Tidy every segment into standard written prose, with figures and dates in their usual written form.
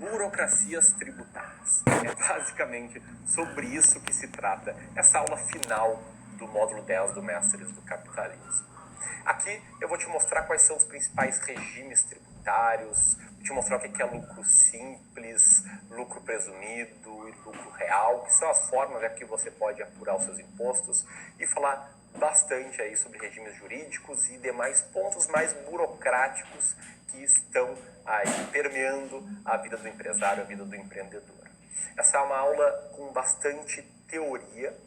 burocracias tributárias. É basicamente sobre isso que se trata essa aula final do módulo 10 do Mestres do Capitalismo. Aqui eu vou te mostrar quais são os principais regimes tributários, vou te mostrar o que é lucro simples, lucro presumido e lucro real, que são as formas que você pode apurar os seus impostos, e falar bastante aí sobre regimes jurídicos e demais pontos mais burocráticos que estão aí permeando a vida do empresário, a vida do empreendedor. Essa é uma aula com bastante teoria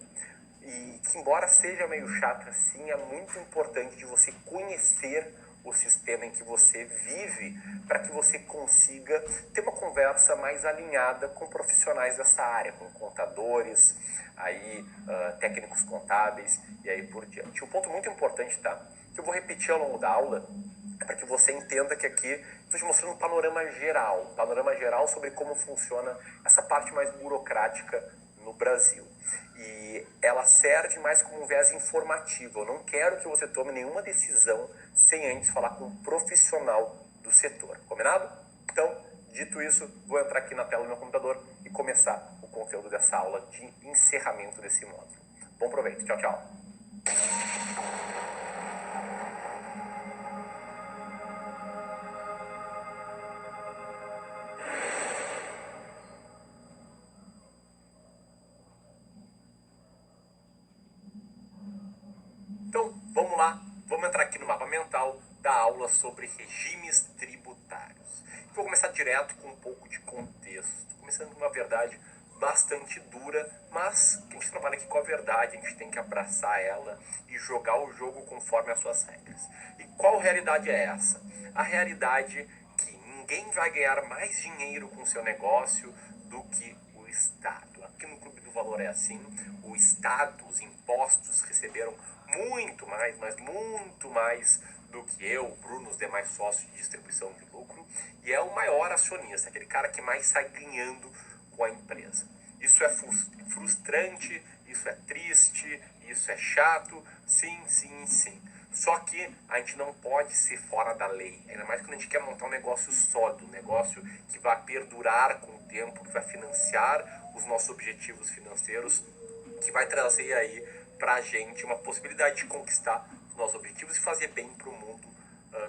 e que, embora seja meio chata assim, é muito importante de você conhecer o sistema em que você vive para que você consiga ter uma conversa mais alinhada com profissionais dessa área, com contadores, técnicos contábeis e aí por diante. Um ponto muito importante, tá? Que eu vou repetir ao longo da aula, é para que você entenda que aqui estou te mostrando um panorama geral sobre como funciona essa parte mais burocrática no Brasil. E ela serve mais como um viés informativo. Eu não quero que você tome nenhuma decisão sem antes falar com um profissional do setor. Combinado? Então, dito isso, vou entrar aqui na tela do meu computador e começar o conteúdo dessa aula de encerramento desse módulo. Bom proveito. Tchau, tchau. Então, vamos lá, vamos entrar aqui no mapa mental da aula sobre regimes tributários. Vou começar direto com um pouco de contexto, começando com uma verdade bastante dura, mas que a gente trabalha aqui com a verdade, a gente tem que abraçar ela e jogar o jogo conforme as suas regras. E qual realidade é essa? A realidade que ninguém vai ganhar mais dinheiro com o seu negócio do que o Estado. Aqui no Clube do Valor é assim, o Estado, os impostos receberam muito mais, mas muito mais do que eu, o Bruno, os demais sócios de distribuição de lucro, e é o maior acionista, aquele cara que mais sai ganhando com a empresa. Isso é frustrante, isso é triste, isso é chato, sim. Só que a gente não pode ser fora da lei, ainda mais quando a gente quer montar um negócio sólido, um negócio que vai perdurar com o tempo, que vai financiar os nossos objetivos financeiros, que vai trazer aí pra gente uma possibilidade de conquistar os nossos objetivos e fazer bem pro mundo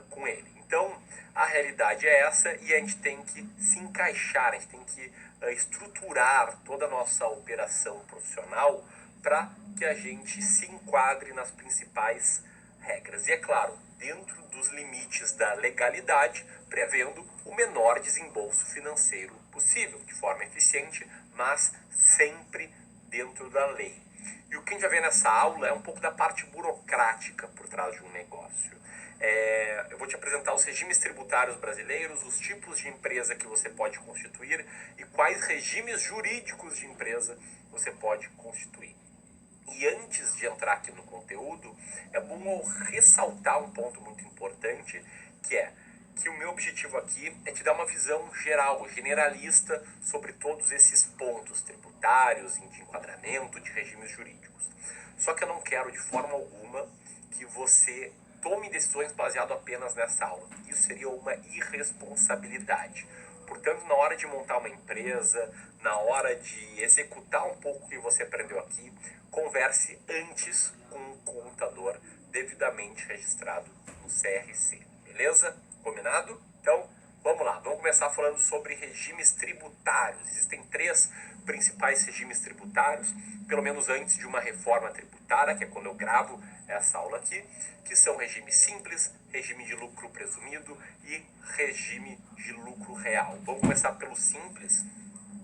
com ele. Então, a realidade é essa e a gente tem que se encaixar, a gente tem que estruturar toda a nossa operação profissional para que a gente se enquadre nas principais regras. E é claro, dentro dos limites da legalidade, prevendo o menor desembolso financeiro possível, de forma eficiente, mas sempre dentro da lei. E o que a gente vai ver nessa aula é um pouco da parte burocrática por trás de um negócio. Eu vou te apresentar os regimes tributários brasileiros, os tipos de empresa que você pode constituir e quais regimes jurídicos de empresa você pode constituir. E antes de entrar aqui no conteúdo, é bom eu ressaltar um ponto muito importante, que é que o meu objetivo aqui é te dar uma visão geral, generalista, sobre todos esses pontos tributários, de enquadramento, de regimes jurídicos. Só que eu não quero de forma alguma que você tome decisões baseado apenas nessa aula. Isso seria uma irresponsabilidade. Portanto, na hora de montar uma empresa, na hora de executar um pouco o que você aprendeu aqui, converse antes com um contador devidamente registrado no CRC. Beleza? Combinado? Então, vamos lá. Vamos começar falando sobre regimes tributários. Existem 3 principais regimes tributários, pelo menos antes de uma reforma tributária, que é quando eu gravo essa aula aqui, que são regime simples, regime de lucro presumido e regime de lucro real. Vamos começar pelo simples,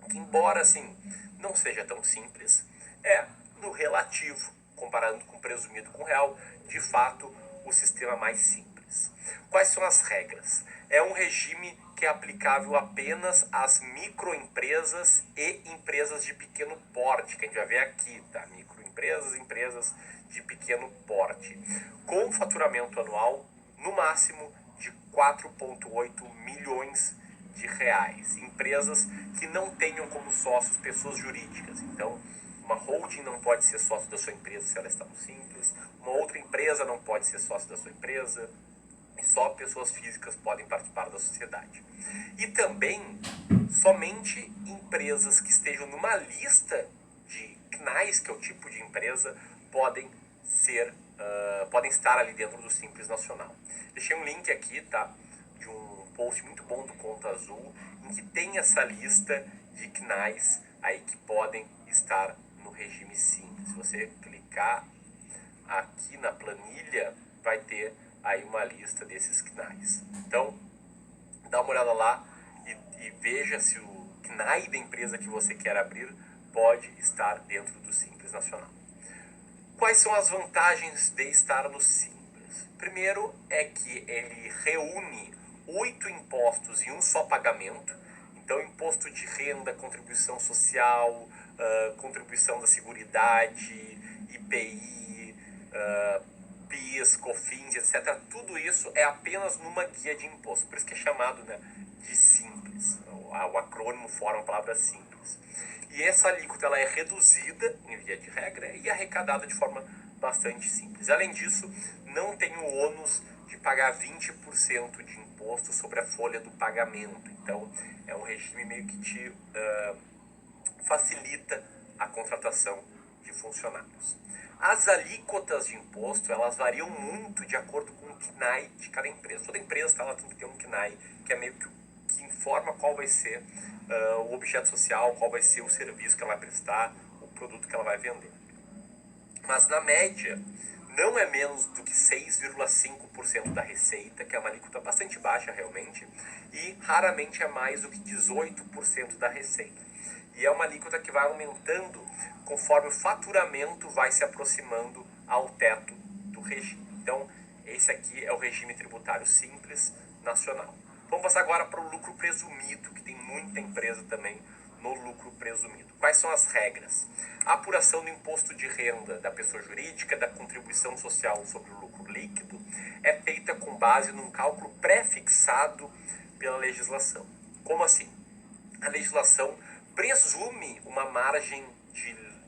que embora assim não seja tão simples, é no relativo, comparando com presumido com real, de fato o sistema mais simples. Quais são as regras? É um regime que é aplicável apenas às microempresas e empresas de pequeno porte, que a gente vai ver aqui, tá? Microempresas, empresas de pequeno porte, com faturamento anual no máximo de 4,8 milhões de reais. Empresas que não tenham como sócios pessoas jurídicas. Então, uma holding não pode ser sócio da sua empresa se ela está no simples, uma outra empresa não pode ser sócio da sua empresa, e só pessoas físicas podem participar da sociedade. E também, empresas que estejam numa lista de CNAEs, que é o tipo de empresa, podem estar ali dentro do Simples Nacional. Deixei um link aqui, tá? De um post muito bom do Conta Azul, em que tem essa lista de CNAEs aí que podem estar no regime Simples. Se você clicar aqui na planilha, vai ter aí uma lista desses CNAEs. Então, dá uma olhada lá e veja se o CNAE da empresa que você quer abrir pode estar dentro do Simples Nacional. Quais são as vantagens de estar no Simples? Primeiro é que ele reúne 8 impostos em um só pagamento. Então, imposto de renda, contribuição social, contribuição da Seguridade, IPI, PIS, COFINS, etc. Tudo isso é apenas numa guia de imposto. Por isso que é chamado, né, de Simples. O acrônimo forma a palavra Simples. E essa alíquota ela é reduzida, em via de regra, e arrecadada de forma bastante simples. Além disso, não tem o ônus de pagar 20% de imposto sobre a folha do pagamento. Então, é um regime meio que te facilita a contratação de funcionários. As alíquotas de imposto, elas variam muito de acordo com o CNAE de cada empresa. Toda empresa ela tem que ter um CNAE que é meio que informa qual vai ser o objeto social, qual vai ser o serviço que ela vai prestar, o produto que ela vai vender. Mas na média, não é menos do que 6,5% da receita, que é uma alíquota bastante baixa realmente, e raramente é mais do que 18% da receita. E é uma alíquota que vai aumentando conforme o faturamento vai se aproximando ao teto do regime. Então, esse aqui é o regime tributário simples nacional. Vamos passar agora para o lucro presumido, que tem muita empresa também no lucro presumido. Quais são as regras? A apuração do imposto de renda da pessoa jurídica, da contribuição social sobre o lucro líquido, é feita com base num cálculo pré-fixado pela legislação. Como assim? A legislação presume uma margem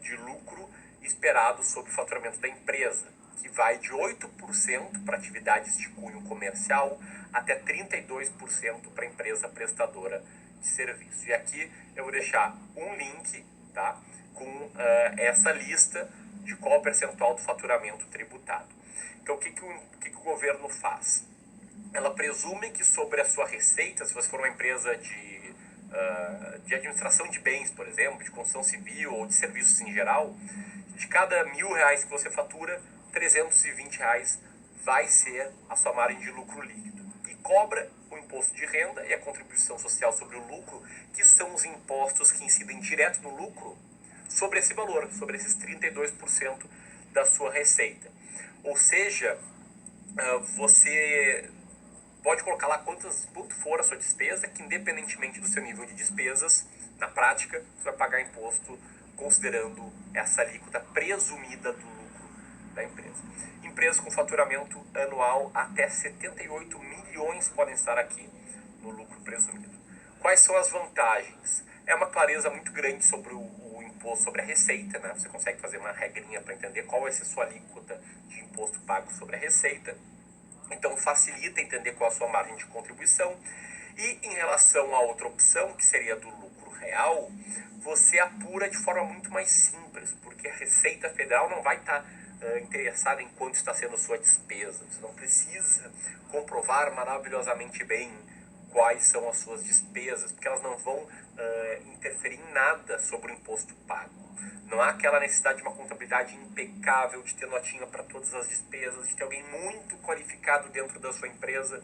de lucro esperado sobre o faturamento da empresa, que vai de 8% para atividades de cunho comercial até 32% para empresa prestadora de serviço. E aqui eu vou deixar um link, tá, com essa lista de qual percentual do faturamento tributado. Então, o que o governo faz? Ela presume que sobre a sua receita, se você for uma empresa de administração de bens, por exemplo, de construção civil ou de serviços em geral, de cada R$1.000 que você fatura, R$320 vai ser a sua margem de lucro líquido. E cobra o imposto de renda e a contribuição social sobre o lucro, que são os impostos que incidem direto no lucro sobre esse valor, sobre esses 32% da sua receita. Ou seja, você pode colocar lá quanto for a sua despesa, que independentemente do seu nível de despesas, na prática, você vai pagar imposto considerando essa alíquota presumida do lucro da empresa. Empresas com faturamento anual até 78 milhões podem estar aqui no lucro presumido. Quais são as vantagens? É uma clareza muito grande sobre o imposto sobre a receita, né? Você consegue fazer uma regrinha para entender qual vai ser a sua alíquota de imposto pago sobre a receita. Então facilita entender qual a sua margem de contribuição. E em relação à outra opção, que seria do lucro real, você apura de forma muito mais simples, porque a Receita Federal não vai estar interessada em quanto está sendo a sua despesa. Você não precisa comprovar maravilhosamente bem quais são as suas despesas, porque elas não vão interferir em nada sobre o imposto pago. Não há aquela necessidade de uma contabilidade impecável, de ter notinha para todas as despesas, de ter alguém muito qualificado dentro da sua empresa.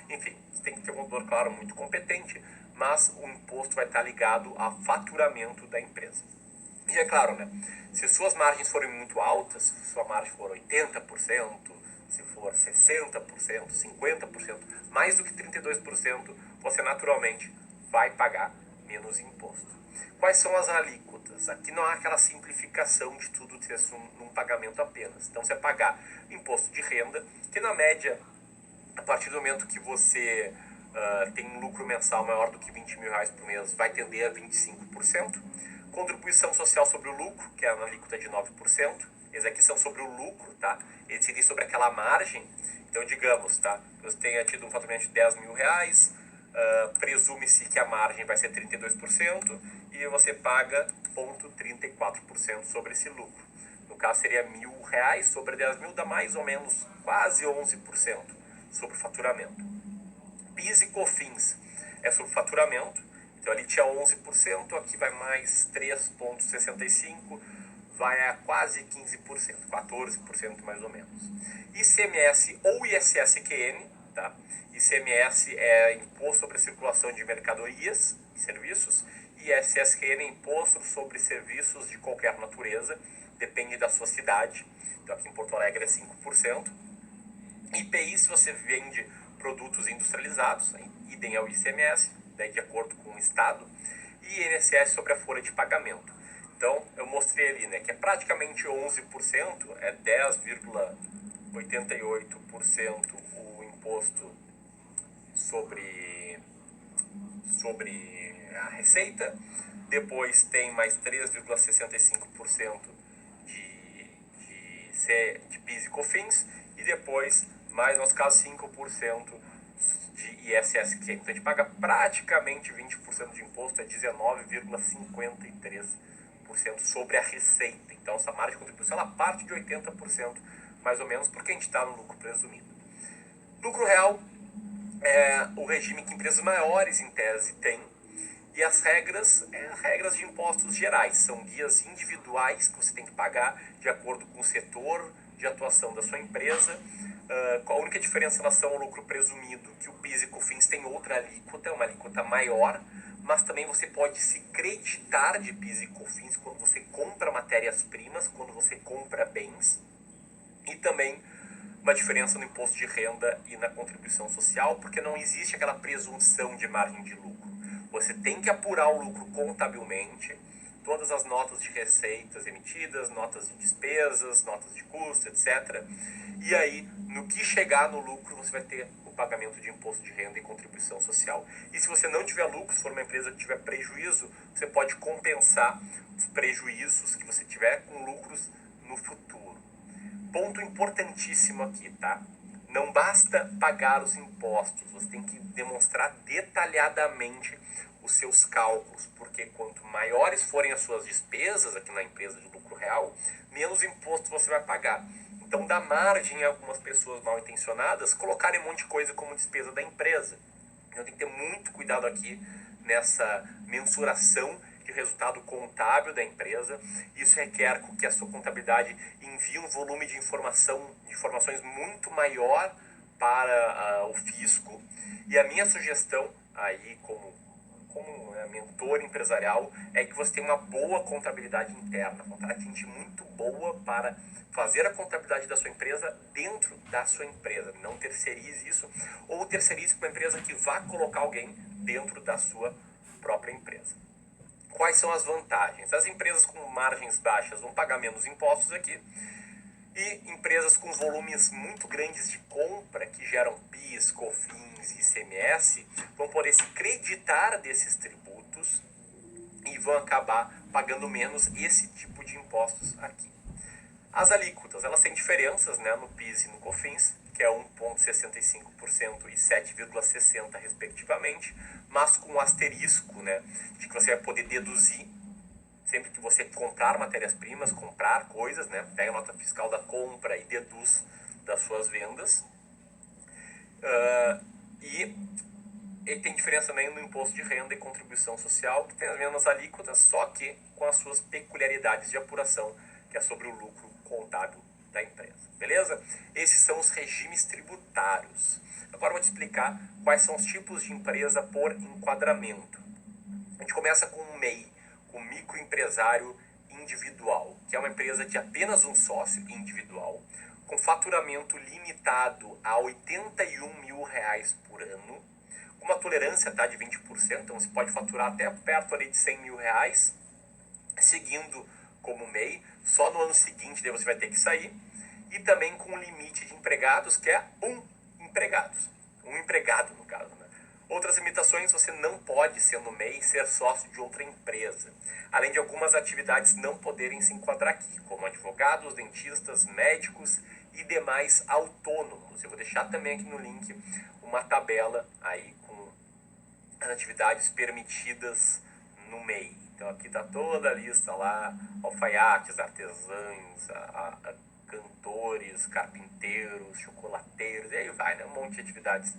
Enfim, você tem que ter um contador, claro, muito competente, mas o imposto vai estar ligado ao faturamento da empresa. E é claro, né, se suas margens forem muito altas, se sua margem for 80%, se for 60%, 50%, mais do que 32%, você naturalmente vai pagar menos imposto. Quais são as alíquotas? Aqui não há aquela simplificação de tudo ter num pagamento apenas. Então você vai pagar imposto de renda, que na média, a partir do momento que você tem um lucro mensal maior do que R$20.000 por mês, vai tender a 25%. Contribuição social sobre o lucro, que é a alíquota de 9%. Esses aqui são sobre o lucro, tá? Eles seria sobre aquela margem. Então, digamos, tá? Você tenha tido um faturamento de R$10.000, presume-se que a margem vai ser 32% e você paga 0,34% sobre esse lucro. No caso seria R$1.000, sobre 10 mil dá mais ou menos quase 11% sobre o faturamento. PIS e COFINS é sobre faturamento, então ali tinha 11%, aqui vai mais 3,65%, vai a quase 15%, 14% mais ou menos. ICMS ou ISS-QN, tá? ICMS é Imposto sobre a Circulação de Mercadorias e Serviços, e ISS-QN é Imposto sobre Serviços de qualquer natureza, depende da sua cidade, então aqui em Porto Alegre é 5%. IPI se você vende produtos industrializados, idem ao ICMS, né, de acordo com o estado, e INSS sobre a folha de pagamento. Então, eu mostrei ali, né, que é praticamente 11%, é 10,88% o imposto sobre a receita, depois tem mais 3,65% de PIS e COFINS, e depois, mais no nosso caso, 5% de ISS-QN. Então a gente paga praticamente 20% de imposto, é 19,53% sobre a receita. Então essa margem de contribuição ela parte de 80%, mais ou menos, porque a gente está no lucro presumido. Lucro real é o regime que empresas maiores, em tese, têm, e as regras regras de impostos gerais, são guias individuais que você tem que pagar de acordo com o setor de atuação da sua empresa. A única diferença em relação ao lucro presumido, que o PIS e COFINS tem outra alíquota, uma alíquota maior, mas também você pode se creditar de PIS e COFINS quando você compra matérias-primas, quando você compra bens, e também uma diferença no imposto de renda e na contribuição social, porque não existe aquela presunção de margem de lucro. Você tem que apurar o lucro contabilmente, todas as notas de receitas emitidas, notas de despesas, notas de custo, etc. E aí, no que chegar no lucro, você vai ter o pagamento de imposto de renda e contribuição social. E se você não tiver lucro, se for uma empresa que tiver prejuízo, você pode compensar os prejuízos que você tiver com lucros no futuro. Ponto importantíssimo aqui, tá? Não basta pagar os impostos, você tem que demonstrar detalhadamente os seus cálculos, porque quanto maiores forem as suas despesas aqui na empresa de lucro real, menos imposto você vai pagar. Então dá margem a algumas pessoas mal intencionadas colocarem um monte de coisa como despesa da empresa. Então tem que ter muito cuidado aqui nessa mensuração de resultado contábil da empresa. Isso requer que a sua contabilidade envie um volume de informações muito maior para o fisco. E a minha sugestão aí como mentor empresarial é que você tenha uma boa contabilidade interna, contrate gente muito boa para fazer a contabilidade da sua empresa dentro da sua empresa. Não terceirize isso, ou terceirize para uma empresa que vá colocar alguém dentro da sua própria empresa. Quais são as vantagens? As empresas com margens baixas vão pagar menos impostos aqui, e empresas com volumes muito grandes de compra, que geram PIS, COFINS e ICMS, vão poder se creditar desses tributos e vão acabar pagando menos esse tipo de impostos aqui. As alíquotas, elas têm diferenças, né, no PIS e no COFINS, que é 1,65% e 7,60% respectivamente, mas com um asterisco, né, de que você vai poder deduzir sempre que você comprar matérias-primas, comprar coisas, né? Pega a nota fiscal da compra e deduz das suas vendas. E tem diferença também no imposto de renda e contribuição social, que tem as mesmas alíquotas, só que com as suas peculiaridades de apuração, que é sobre o lucro contábil da empresa. Beleza? Esses são os regimes tributários. Agora eu vou te explicar quais são os tipos de empresa por enquadramento. A gente começa com o MEI, o microempresário individual, que é uma empresa de apenas um sócio individual, com faturamento limitado a R$81 mil por ano, com uma tolerância, tá, de 20%, então você pode faturar até perto ali de R$100 mil, seguindo como MEI, só no ano seguinte daí você vai ter que sair, e também com um limite de empregados, que é um empregado no caso, né? Outras limitações, você não pode, sendo MEI, ser sócio de outra empresa, além de algumas atividades não poderem se enquadrar aqui, como advogados, dentistas, médicos e demais autônomos. Eu vou deixar também aqui no link uma tabela aí com as atividades permitidas no MEI. Então aqui está toda a lista lá, alfaiates, artesãos, cantores, carpinteiros, chocolateiros, e aí vai, né? Um monte de atividades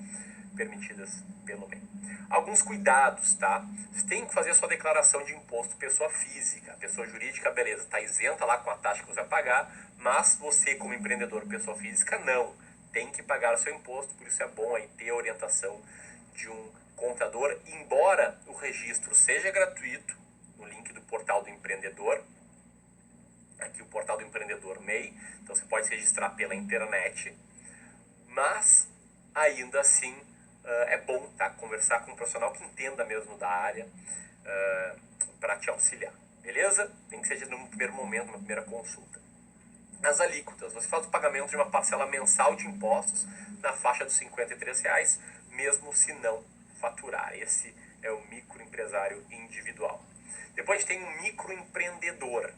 permitidas pelo MEI. Alguns cuidados, tá? Você tem que fazer a sua declaração de imposto pessoa física. Pessoa jurídica, beleza, está isenta lá com a taxa que você vai pagar, mas você como empreendedor pessoa física, não. Tem que pagar o seu imposto, por isso é bom aí ter a orientação de um contador, embora o registro seja gratuito, no link do portal do empreendedor, aqui o portal do empreendedor MEI, então você pode se registrar pela internet, mas ainda assim é bom, tá, conversar com um profissional que entenda mesmo da área para te auxiliar, beleza? Nem que seja no primeiro momento, na primeira consulta. As alíquotas, você faz o pagamento de uma parcela mensal de impostos na faixa dos R$ 53, mesmo se não faturar. Esse é o microempresário individual. Depois a gente tem um microempreendedor,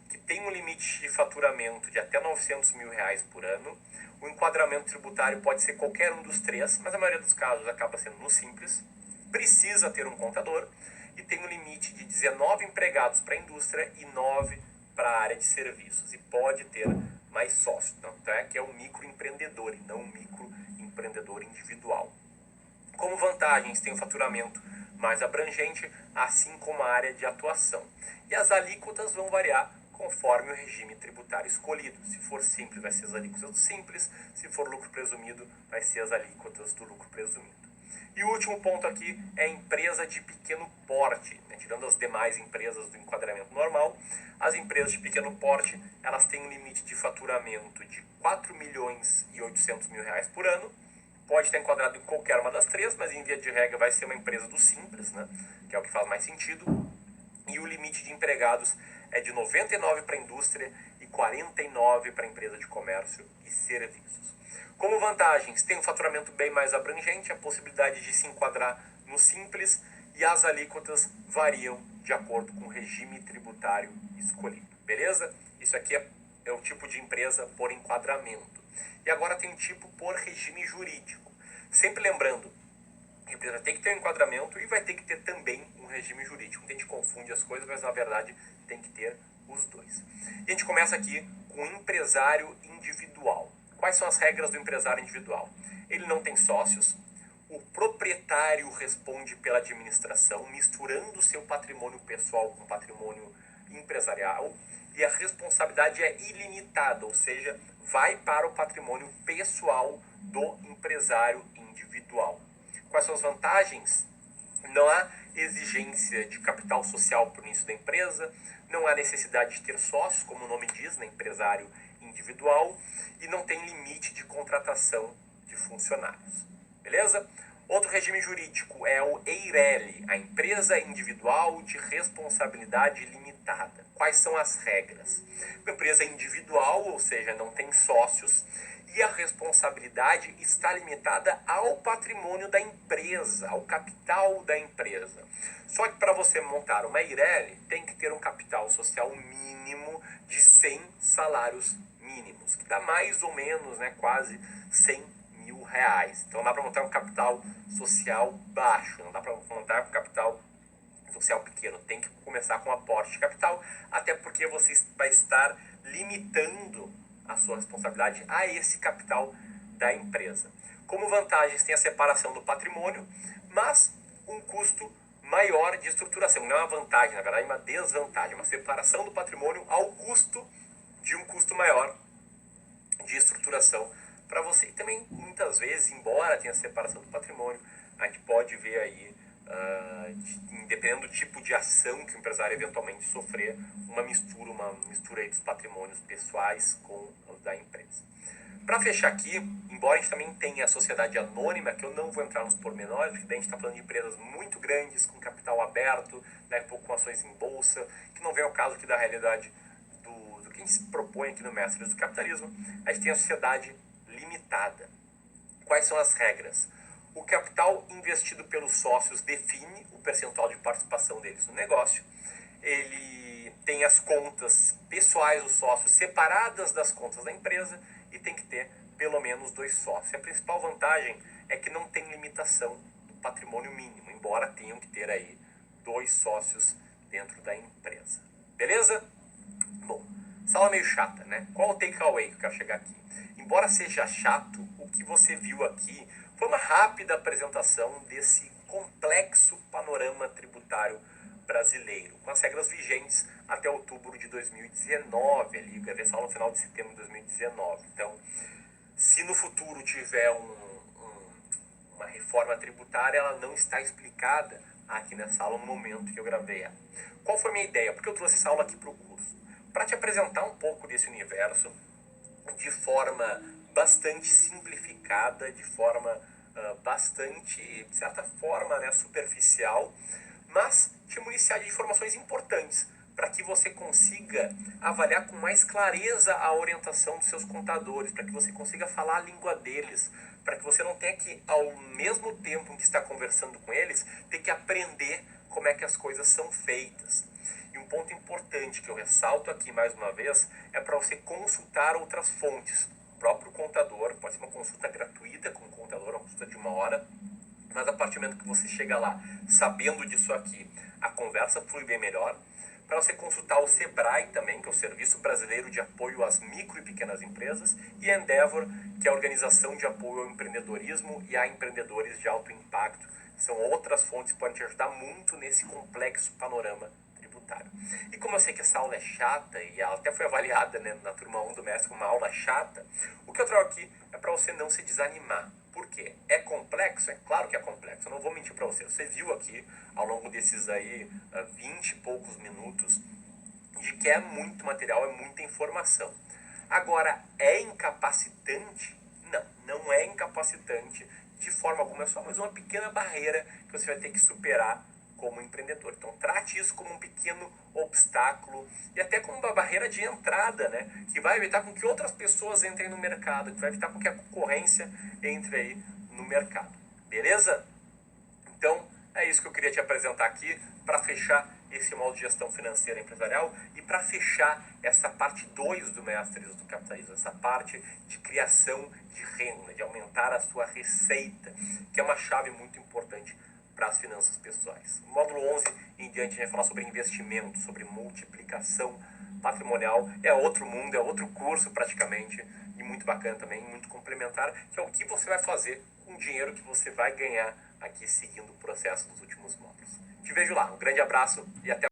que tem um limite de faturamento de até R$ 900 mil por ano. O enquadramento tributário pode ser qualquer um dos três, mas a maioria dos casos acaba sendo no simples. Precisa ter um contador e tem um limite de 19 empregados para a indústria e 9 para a área de serviços. E pode ter mais sócios. Então é que é um microempreendedor e não um microempreendedor individual. Como vantagens, tem um faturamento mais abrangente, assim como a área de atuação. E as alíquotas vão variar conforme o regime tributário escolhido. Se for simples, vai ser as alíquotas do simples. Se for lucro presumido, vai ser as alíquotas do lucro presumido. E o último ponto aqui é a empresa de pequeno porte, né? Tirando as demais empresas do enquadramento normal, as empresas de pequeno porte, elas têm um limite de faturamento de R$ 4.800.000 por ano. Pode estar enquadrado em qualquer uma das três, mas em via de regra vai ser uma empresa do simples, né? Que é o que faz mais sentido. E o limite de empregados é de 99 para a indústria e 49 para a empresa de comércio e serviços. Como vantagens, tem um faturamento bem mais abrangente, a possibilidade de se enquadrar no simples e as alíquotas variam de acordo com o regime tributário escolhido. Beleza? Isso aqui é o tipo de empresa por enquadramento. E agora tem um tipo por regime jurídico. Sempre lembrando, a empresa tem que ter um enquadramento e vai ter que ter também um regime jurídico. A gente confunde as coisas, mas na verdade tem que ter os dois. E a gente começa aqui com o empresário individual. Quais são as regras do empresário individual? Ele não tem sócios, o proprietário responde pela administração, misturando o seu patrimônio pessoal com patrimônio empresarial, e a responsabilidade é ilimitada, ou seja, vai para o patrimônio pessoal do empresário individual. Quais são as vantagens? Não há exigência de capital social para o início da empresa, não há necessidade de ter sócios, como o nome diz, né, empresário individual, e não tem limite de contratação de funcionários. Beleza? Outro regime jurídico é o EIRELI, a empresa individual de responsabilidade limitada. Quais são as regras? Uma empresa individual, ou seja, não tem sócios, e a responsabilidade está limitada ao patrimônio da empresa, ao capital da empresa. Só que para você montar uma EIRELI, tem que ter um capital social mínimo de 100 salários mínimos, que dá mais ou menos, né, quase R$100.000. Então dá para montar um capital social baixo, não dá para montar um capital social pequeno. Tem que começar com aporte de capital, até porque você vai estar limitando a sua responsabilidade a esse capital da empresa. Como vantagens, tem a separação do patrimônio, mas um custo maior de estruturação. Não é uma vantagem, na verdade é uma desvantagem, uma separação do patrimônio ao custo de um custo maior de estruturação para você. E também, muitas vezes, embora tenha separação do patrimônio, a gente pode ver aí, dependendo do tipo de ação que o empresário eventualmente sofrer, uma mistura aí dos patrimônios pessoais com os da empresa. Para fechar aqui, embora a gente também tenha a sociedade anônima, que eu não vou entrar nos pormenores, porque daí a gente está falando de empresas muito grandes, com capital aberto, né, com ações em bolsa, que não vem ao caso aqui da realidade do que a gente se propõe aqui no Mestres do Capitalismo. A gente tem a sociedade limitada. Quais são as regras? O capital investido pelos sócios define o percentual de participação deles no negócio. Ele tem as contas pessoais dos sócios separadas das contas da empresa e tem que ter pelo menos 2 sócios. A principal vantagem é que não tem limitação do patrimônio mínimo. embora tenham que ter aí 2 sócios dentro da empresa. Beleza? Bom, essa aula é meio chata, né? Qual o takeaway que eu quero chegar aqui? Embora seja chato, o que você viu aqui foi uma rápida apresentação desse complexo panorama tributário brasileiro, com as regras vigentes até outubro de 2019, ali, eu gravei essa aula no final de setembro de 2019. Então, se no futuro tiver uma reforma tributária, ela não está explicada aqui nessa aula no momento que eu gravei ela. Qual foi a minha ideia? Por que eu trouxe essa aula aqui para o curso? Para te apresentar um pouco desse universo de forma bastante simplificada, de forma bastante, de certa forma, né, superficial, mas te municiar de informações importantes para que você consiga avaliar com mais clareza a orientação dos seus contadores, para que você consiga falar a língua deles, para que você não tenha que, ao mesmo tempo em que está conversando com eles, ter que aprender como é que as coisas são feitas. E um ponto importante que eu ressalto aqui mais uma vez é para você consultar outras fontes. O próprio contador, pode ser uma consulta gratuita com o contador, uma consulta de 1 hora, mas a partir do momento que você chega lá sabendo disso aqui, a conversa flui bem melhor. Para você consultar o SEBRAE também, que é o Serviço Brasileiro de Apoio às Micro e Pequenas Empresas, e a Endeavor, que é a Organização de Apoio ao Empreendedorismo e a Empreendedores de Alto Impacto. São outras fontes que podem te ajudar muito nesse complexo panorama tributário. E como eu sei que essa aula é chata, e ela até foi avaliada, né, na turma 1 do mestre como uma aula chata, o que eu trago aqui é para você não se desanimar. Por quê? É complexo? É claro que é complexo. Eu não vou mentir para você. Você viu aqui, ao longo desses aí 20 e poucos minutos, de que é muito material, é muita informação. Agora, é incapacitante? Não, não é incapacitante de forma alguma. É só mais uma pequena barreira que você vai ter que superar como empreendedor. Então, trate isso como um pequeno obstáculo e até como uma barreira de entrada, né? Que vai evitar com que outras pessoas entrem no mercado, que vai evitar com que a concorrência entre aí no mercado. Beleza? Então, é isso que eu queria te apresentar aqui para fechar esse modo de gestão financeira empresarial e para fechar essa parte 2 do Mestres do Capitalismo, essa parte de criação de renda, de aumentar a sua receita, que é uma chave muito importante para as finanças pessoais. No módulo 11 em diante a gente vai falar sobre investimento, sobre multiplicação patrimonial. É outro mundo, é outro curso praticamente, e muito bacana também, muito complementar, que é o que você vai fazer com o dinheiro que você vai ganhar aqui seguindo o processo dos últimos módulos. Te vejo lá, um grande abraço e até